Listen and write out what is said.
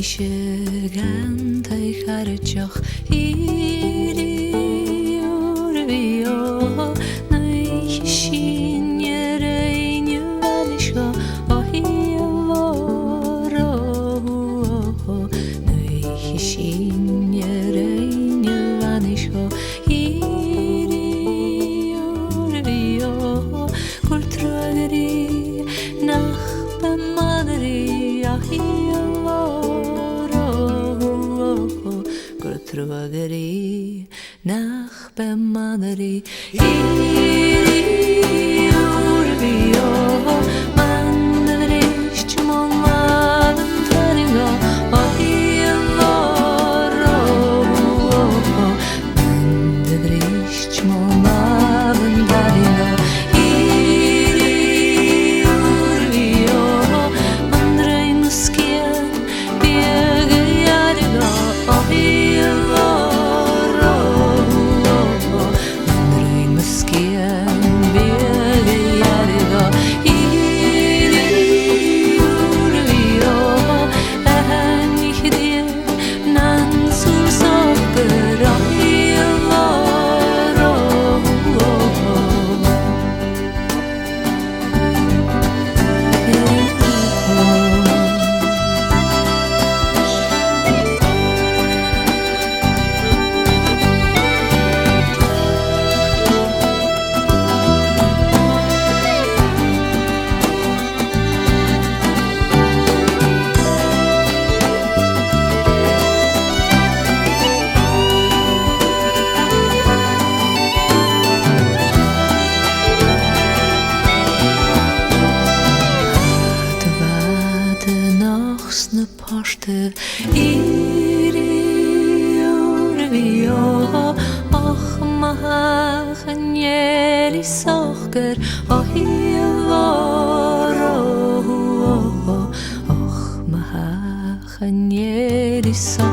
Michigan tai harjoch iri urvio nei shinere in valisho ohivoro nei shinere in valisho iri urvio kultrageri nach bemadri Trugeri nach bemadri urvio mandrich moman tariga ohivoro mandrich moman tariga urvio mandrei muskien biege yariga ohivoro na poste iri urvio och mahachnieli socher ohivoro och mahachnieli socher